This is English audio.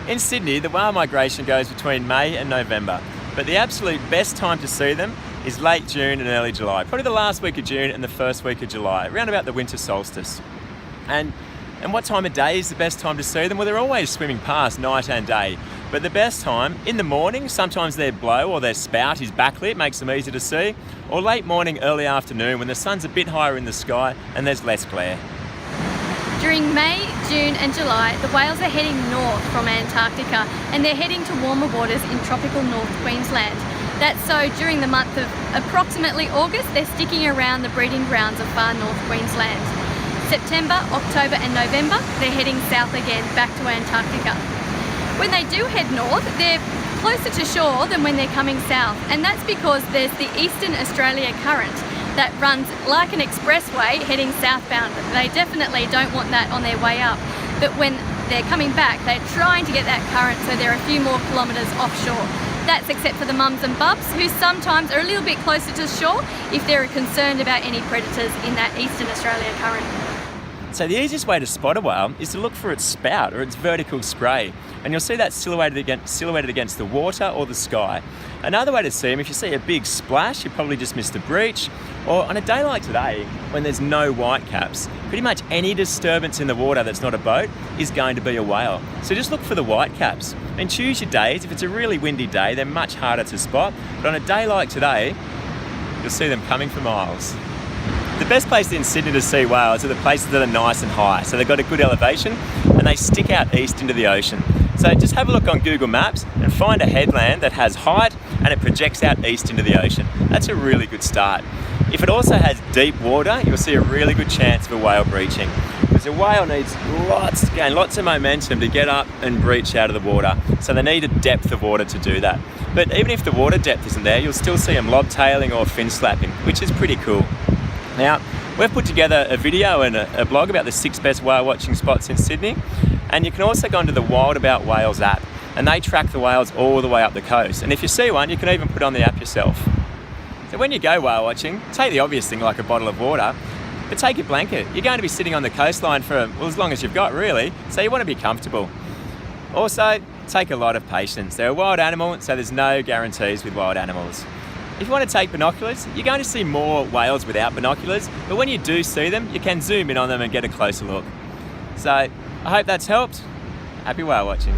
In Sydney, the whale migration goes between May and November, but the absolute best time to see them is late June and early July, probably the last week of June and the first week of July, around about the winter solstice. And what time of day is the best time to see them? Well, they're always swimming past night and day, but the best time, in the morning, sometimes their blow or their spout is backlit, makes them easy to see, or late morning, early afternoon when the sun's a bit higher in the sky and there's less glare. During May, June and July, the whales are heading north from Antarctica and they're heading to warmer waters in tropical North Queensland. That's so during the month of approximately August, they're sticking around the breeding grounds of far North Queensland. September, October and November, they're heading south again, back to Antarctica. When they do head north, they're closer to shore than when they're coming south, and that's because there's the Eastern Australia Current that runs like an expressway heading southbound. They definitely don't want that on their way up, but when they're coming back, they're trying to get that current so they're a few more kilometres offshore. That's except for the mums and bubs, who sometimes are a little bit closer to shore if they're concerned about any predators in that Eastern Australia Current. So the easiest way to spot a whale is to look for its spout or its vertical spray, and you'll see that silhouetted against the water or the sky. Another way to see them, if you see a big splash, you probably just missed a breach, or on a day like today, when there's no whitecaps, pretty much any disturbance in the water that's not a boat is going to be a whale. So just look for the whitecaps and choose your days. If it's a really windy day, they're much harder to spot, but on a day like today, you'll see them coming for miles. The best place in Sydney to see whales are the places that are nice and high, so they've got a good elevation and they stick out east into the ocean. So just have a look on Google Maps and find a headland that has height and it projects out east into the ocean. That's a really good start. If it also has deep water, you'll see a really good chance of a whale breaching, because a whale needs lots of momentum to get up and breach out of the water, so they need a depth of water to do that. But even if the water depth isn't there, you'll still see them lobtailing or fin slapping, which is pretty cool. Now, we've put together a video and a blog about the 6 best whale watching spots in Sydney, and you can also go into the Wild About Whales app, and they track the whales all the way up the coast. And if you see one, you can even put on the app yourself. So when you go whale watching, take the obvious thing like a bottle of water, but take your blanket. You're going to be sitting on the coastline for, well, as long as you've got really, so you want to be comfortable. Also, take a lot of patience. They're a wild animal, so there's no guarantees with wild animals. If you want to take binoculars, you're going to see more whales without binoculars, but when you do see them, you can zoom in on them and get a closer look. So, I hope that's helped. Happy whale watching.